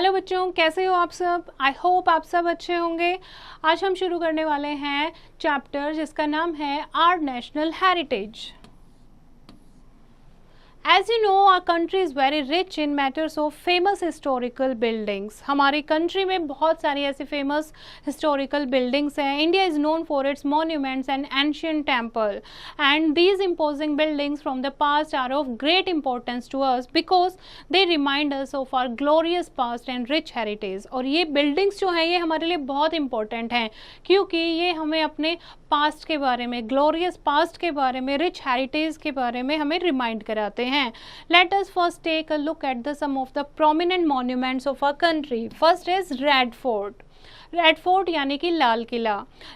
Hello बच्चों, कैसे हो आप सब। आई होप आप सब अच्छे होंगे। आज हम शुरू करने वाले हैं चैप्टर जिसका नाम है our national heritage. As you know, our country is very rich in matters of famous historical buildings. हमारी कंट्री में बहुत सारी ऐसी फेमस historical buildings हैं. India is known for its monuments and ancient temple. And these imposing buildings from the past are of great importance to us because they remind us of our glorious past and rich heritage. और ये buildings जो हैं ये हमारे लिए बहुत important हैं क्योंकि ये हमें अपने पास्ट के बारे में, ग्लोरियस पास्ट के बारे में, रिच हेरिटेज के बारे में हमें रिमाइंड कराते हैं. Let us first take a look at the some of the prominent monuments of our country. First is red fort. Red fort यानी कि लाल किला.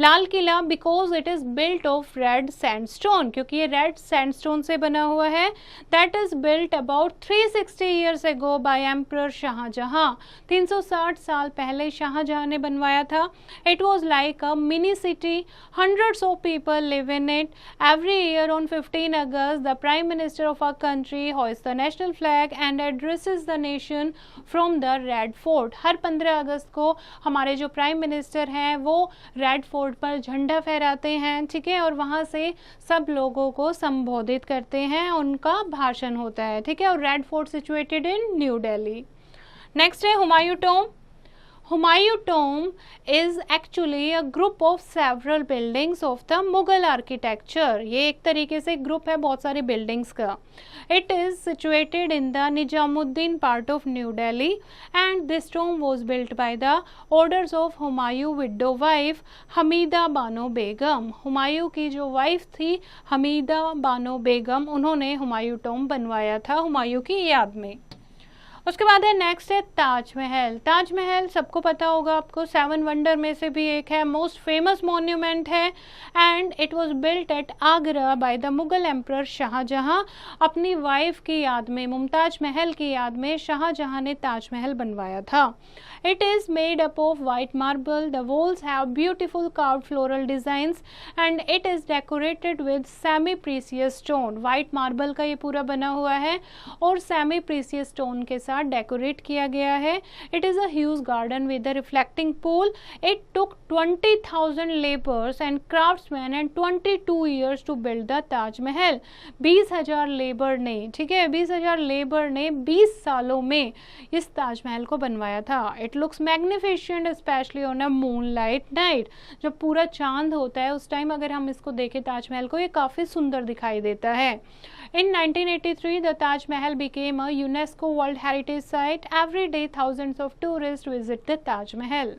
लाल किला because it is built of red sandstone, क्योंकि ये रेड सैंडस्टोन से बना हुआ है. That is built about 360 years ago by emperor Shah Jahan. 360 साल पहले शाहजहां ने बनवाया था. It was like a mini city. Hundreds of people live in it. Every year on 15 August the prime minister of our country hoist the national flag and addresses the nation from the red fort. हर 15 अगस्त को हमारे जो prime minister हैं वो red fort पर झंडा फहराते हैं, ठीक है, और वहाँ से सब लोगों को संबोधित करते हैं, उनका भाषण होता है, ठीक है. और red fort situated in New Delhi. Next है Humayun tomb. Humayun tomb is actually a group of several buildings of the Mughal architecture. ये एक तरीके से ग्रुप है बहुत सारी बिल्डिंग्स का. It is situated in the Nizamuddin part of New Delhi and this tomb was built by the orders of Humayun widow wife Hamida Bano Begum. Humayun की जो वाइफ थी हमीदा बानो बेगम, उन्होंने हुमायूं टॉम्ब बनवाया था हुमायूं की याद में. उसके बाद है नेक्स्ट है ताजमहल. ताजमहल सबको पता होगा, आपको 7 वंडर में से भी एक है, मोस्ट फेमस मॉन्यूमेंट है and it was built at Agra by the Mughal emperor Shahjahan. अपनी वाइफ की याद में, मुमताज महल की याद में शाहजहां ने ताजमहल बनवाया था. It is made up of white marble. The walls have beautiful carved floral designs and it is decorated with semi-precious stone. White marble का ये पूरा बना हुआ है और semi-precious stone के साथ डेकोरेट किया गया है. It is a huge garden with a reflecting pool. It took 20,000 laborers and craftsmen and 22 years to build the Taj Mahal. 20,000 labour ने, ठीक है, 20,000 लेबर ने 20 सालों में इस ताजमहल को बनवाया था. It looks magnificent especially on a moonlight night. जब पूरा चांद होता है उस टाइम अगर हम इसको देखें ताजमहल को, ये काफ़ी सुंदर दिखाई देता है. In 1983 the Taj Mahal became a UNESCO World Heritage Site. Every day thousands of tourists visit the Taj Mahal.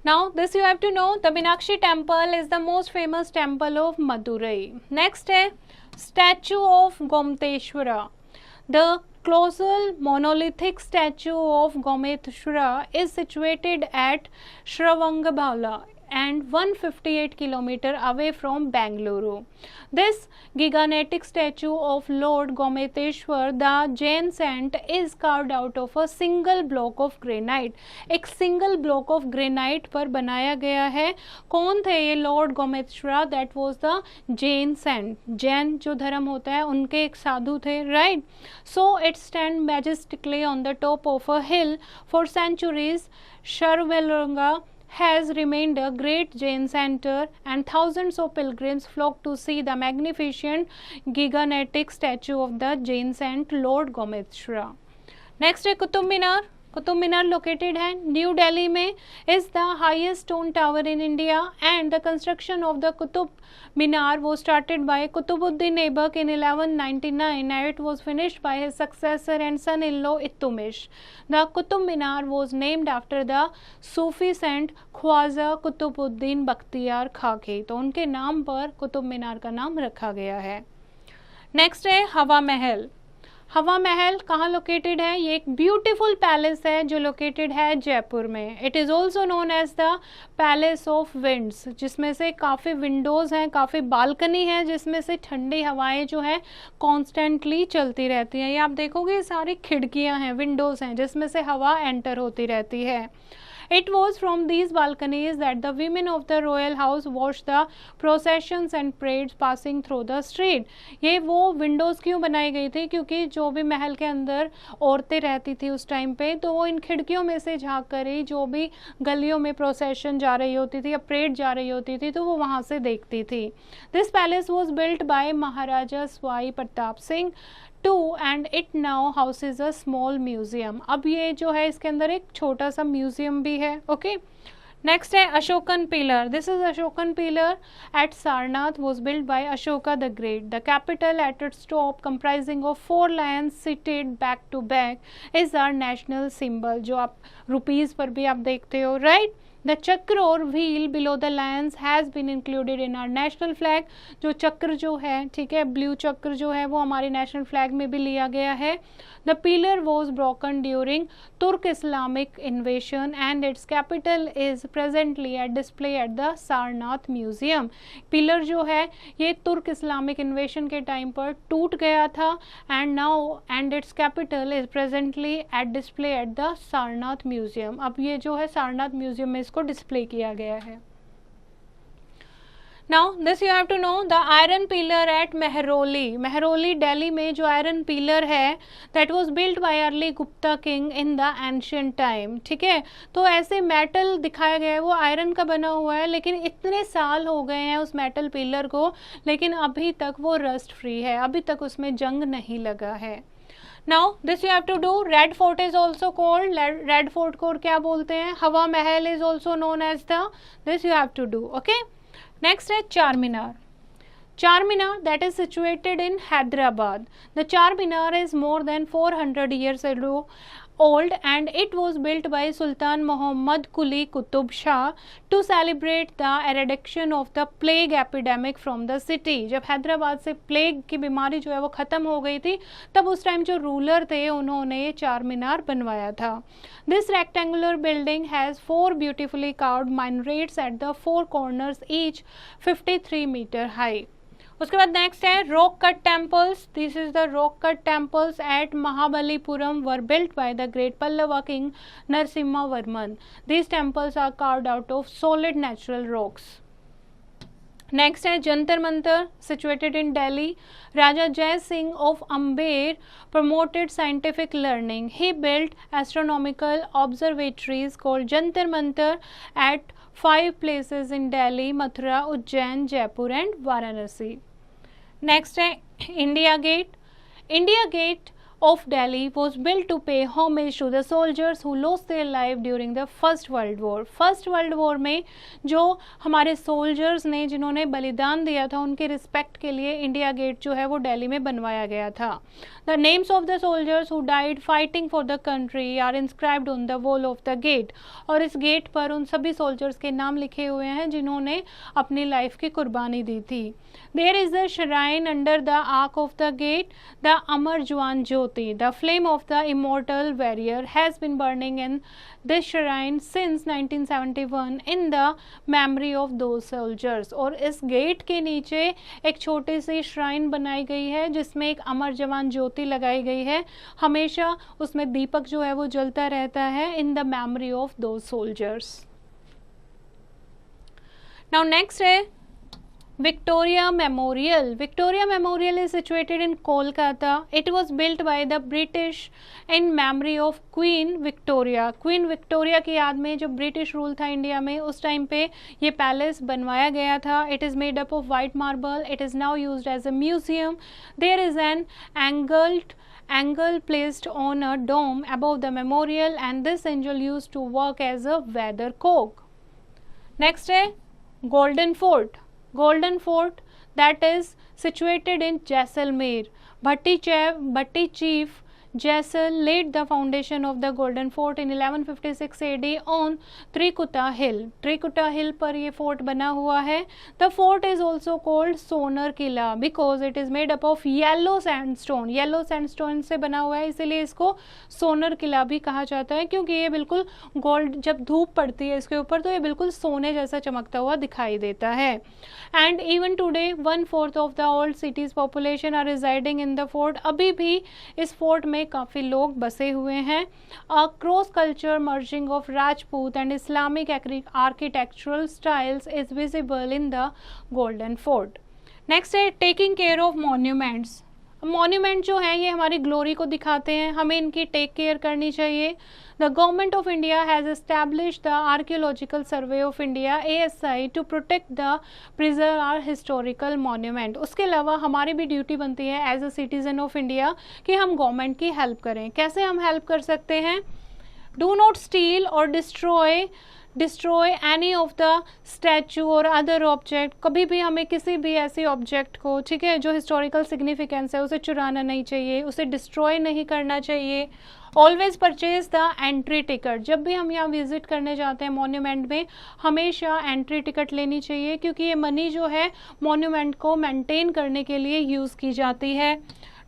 Now this you have to know, the Meenakshi temple is the most famous temple of Madurai. Next है statue of Gomteshwara. The colossal monolithic statue of Gometeshwara is situated at Shravangabala and 158 kilometers away from Bengaluru. This gigantic statue of Lord Gometeshwar, the Jain saint, is carved out of a single block of granite. एक single block of granite पर बनाया गया है. कौन थे ये lord Gometeshwar? That was the Jain saint. Jain जो धर्म होता है उनके एक साधु थे, right? So it stands majestically on the top of a hill. For centuries, Shravangabala has remained a great Jain center and thousands of pilgrims flock to see the magnificent gigantic statue of the Jain saint Lord Gometeshwar. Next है Qutub Minar. Qutub Minar located है new Delhi में. Is the highest stone tower in India and the construction of the Qutub Minar was started by Qutbuddin Aibak in 1199 and it was finished by his successor and son-in-law Iltutmish. The Qutub Minar was named after the Sufi saint Khwaja Qutbuddin Bakhtiyar Kaki. तो उनके नाम पर कुतुब मीनार का नाम रखा गया है. Next है हवा महल. हवा महल कहाँ लोकेटेड है? ये एक ब्यूटीफुल पैलेस है जो लोकेटेड है जयपुर में. It is also known as the palace of winds, जिसमें से काफ़ी विंडोज़ हैं, काफ़ी बालकनी है, जिसमें से ठंडी हवाएं जो है कॉन्स्टेंटली चलती रहती हैं. ये आप देखोगे सारी खिड़कियां हैं, विंडोज़ हैं, जिसमें से हवा एंटर होती रहती है. It was from these balconies that the women of the royal house watched the processions and parades passing through the street. ये वो विंडोज़ क्यों बनाई गई थी, क्योंकि जो भी महल के अंदर औरतें रहती थी उस टाइम पे, तो वो इन खिड़कियों में से झांक कर ही जो भी गलियों में प्रोसेशन जा रही होती थी या परेड जा रही होती थी तो वो वहाँ से देखती थी. This palace was built by Maharaja Sawai Pratap Singh two and it now houses a small museum. अब ये जो है इसके अंदर एक छोटा सा म्यूजियम भी है. ओके, नेक्स्ट है Ashokan pillar. This is Ashokan pillar at Sarnath was build by Ashoka the great. The capital at its top comprising of 4 lions seated back to back is our national symbol. जो आप रुपीज़ पर भी आप देखते हो, राइट. द चक्र और wheel below the lions has been included in our national flag. जो चक्र जो है, ठीक है, ब्लू चक्र जो है वो हमारे नेशनल फ्लैग में भी लिया गया है. The pillar was broken during Turk Islamic invasion and its capital is presently at display at the Sarnath museum. Pillar जो है ये तुर्क इस्लामिक इन्वेशन के टाइम पर टूट गया था and its capital is presently at display at the Sarnath museum. अब ये जो है सारनाथ म्यूजियम में इसको डिस्प्ले किया गया है. Now this you have to know the iron pillar at Mehrauli. Mehrauli Delhi में जो आयरन पिलर है that was built by early Gupta king in the ancient time. ठीक है, तो ऐसे मेटल दिखाया गया है, वो आयरन का बना हुआ है, लेकिन इतने साल हो गए हैं उस मेटल पिलर को, लेकिन अभी तक वो रस्ट फ्री है, अभी तक उसमें जंग नहीं लगा है. Now this you have to do. Red Fort is also called. Red Fort को क्या बोलते हैं? हवा महल is also known as the. This you have to do. Okay. Next है Charminar. Charminar that is situated in Hyderabad. The Charminar is more than 400 years old and it was built by Sultan Muhammad Quli Qutub Shah to celebrate the eradication of the plague epidemic from the city. जब हैदराबाद से plague की बीमारी जो है वो ख़त्म हो गई थी, तब उस टाइम जो रूलर थे उन्होंने ये चार मीनार बनवाया था. This rectangular building has 4 beautifully carved minarets at the 4 corners, each 53 meter high. उसके बाद नेक्स्ट है rock cut temples. This is the rock cut temples at Mahabalipuram were built by the great Pallava king Narasimha Varman. These temples are carved out of solid natural rocks. Next है Jantar Mantar situated in Delhi. Raja Jai Singh of Amber promoted scientific learning. He built astronomical observatories called Jantar Mantar at 5 places in Delhi, Mathura, Ujjain, Jaipur and Varanasi. Next है India Gate. India Gate of Delhi was built to pay homage to the soldiers who lost their life during the First World War. First World War में जो हमारे soldiers ने जिन्होंने बलिदान दिया था उनके रिस्पेक्ट के लिए इंडिया गेट जो है वो दिल्ली में बनवाया गया था. The names of the soldiers who died fighting for the country are inscribed on the wall of the gate. और इस गेट पर उन सभी सोल्जर्स के नाम लिखे हुए हैं जिन्होंने अपनी लाइफ की कुर्बानी दी थी. There is a shrine under the arch of the gate, the Amar Juan Jyoti. The flame of the immortal warrior has been burning in this shrine since 1971 in the memory of those soldiers. और इस gate के नीचे एक छोटी सी shrine बनाई गई है जिसमें एक अमर जवान ज्योति लगाई गई है. हमेशा उसमें दीपक जो है वो जलता रहता है in the memory of those soldiers. Now next है Victoria Memorial. Victoria Memorial is situated in Kolkata. It was built by the British in memory of Queen Victoria. Queen Victoria की याद में जो ब्रिटिश रूल था India में उस time पे ये पैलेस बनवाया गया था. It is made up of white marble. It is now used as a museum. There is an angle placed on a dome above the memorial and this angel used to work as a weathercock. Next है Golden Fort. Golden Fort that is situated in Jaisalmer. Bhatti chief Jaisal laid the foundation of the Golden Fort in 1156 AD on Trikuta Hill. Trikuta Hill पर ये fort बना हुआ है. The fort is also called Sonar Kila because it is made up of yellow sandstone. Yellow sandstone से बना हुआ है इसीलिए इसको सोनर किला भी कहा जाता है क्योंकि ये बिल्कुल गोल्ड जब धूप पड़ती है इसके ऊपर तो ये बिल्कुल सोने जैसा चमकता हुआ दिखाई देता है. And even today 1/4 of the old city's population are residing in the fort. अभी भी इस fort में में काफ़ी लोग बसे हुए हैं। A cross culture merging of Rajput and Islamic architectural styles is visible in the golden fort. Next है taking care of monuments. Monument जो है ये हमारी ग्लोरी को दिखाते हैं, हमें इनकी टेक केयर करनी चाहिए। The government of India has established the archaeological survey of India ASI to protect the preserve our historical monument. उसके अलावा हमारी भी ड्यूटी बनती है as a citizen of India कि हम गवर्नमेंट की हेल्प करें। कैसे हम हेल्प कर सकते हैं? डू नॉट स्टील और destroy any of the statue और अदर ऑब्जेक्ट। कभी भी हमें किसी भी ऐसे ऑब्जेक्ट को, ठीक है, जो हिस्टोरिकल सिग्निफिकेंस है उसे चुराना नहीं चाहिए, उसे डिस्ट्रॉय नहीं करना चाहिए। Always purchase the entry ticket. जब भी हम यहाँ विजिट करने जाते हैं मॉन्यूमेंट में, हमेशा एंट्री टिकट लेनी चाहिए, क्योंकि ये मनी जो है मॉन्यूमेंट को मेंटेन करने के लिए यूज़ की जाती है।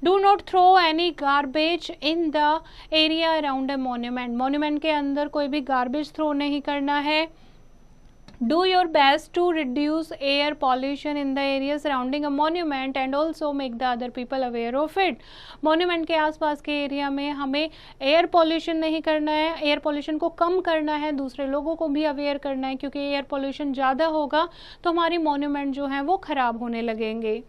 Do not throw any garbage in the area around a monument. Monument के अंदर कोई भी गार्बेज थ्रो नहीं करना है। Do your best to reduce air pollution in the area surrounding a monument and also make the other people aware of it. Monument के आसपास के एरिया में हमें एयर पॉल्यूशन नहीं करना है, एयर पॉल्यूशन को कम करना है, दूसरे लोगों को भी अवेयर करना है, क्योंकि एयर पॉल्यूशन ज़्यादा होगा तो हमारी मॉन्यूमेंट जो है वो ख़राब होने लगेंगे।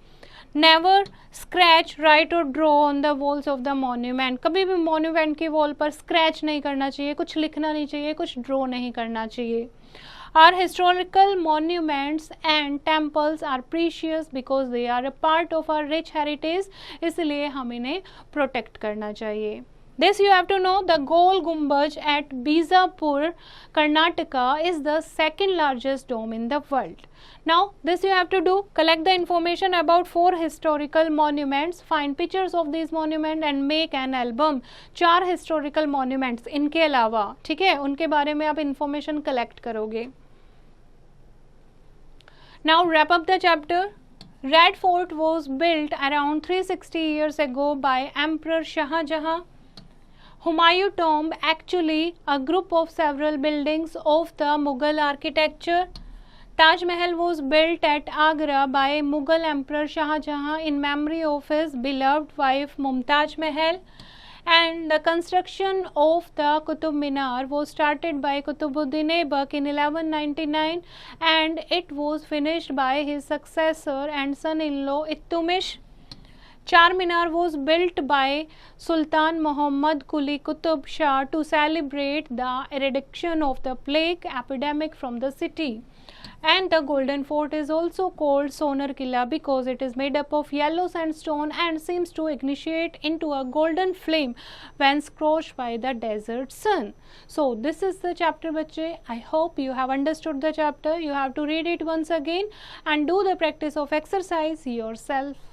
नेवर स्क्रैच, राइट और draw on the walls of the monument. कभी भी मॉन्यूमेंट की वॉल पर स्क्रैच नहीं करना चाहिए, कुछ लिखना नहीं चाहिए, कुछ ड्रॉ नहीं करना चाहिए। Our historical monuments and temples are precious because they are a part of our rich heritage, इसलिए हम इन्हें प्रोटेक्ट करना चाहिए। This you have to know, the Gol Gumbaj at Bijapur, Karnataka is the second largest dome in the world. Now this you have to do, collect the information about 4 historical monuments, find pictures of these monuments and make an album। 4 historical monuments इनके अलावा, ठीक है, उनके बारे में आप information collect करोगे। Now wrap up the chapter. Red Fort was built around 360 years ago by Emperor Shah Jahan. Humayun Tomb, actually a group of several buildings of the Mughal architecture. Taj Mahal was built at Agra by Mughal Emperor Shah Jahan in memory of his beloved wife Mumtaz Mahal. And the construction of the Qutub Minar was started by Qutbuddin Aibak in 1199 and it was finished by his successor and son-in-law Iltutmish. Charminar was built by Sultan Muhammad Quli Qutub Shah to celebrate the eradication of the plague epidemic from the city. And the Golden Fort is also called Sonar Killa because it is made up of yellow sandstone and seems to initiate into a golden flame when scorched by the desert sun. So this is the chapter, बच्चे. I hope you have understood the chapter. You have to read it once again and do the practice of exercise yourself.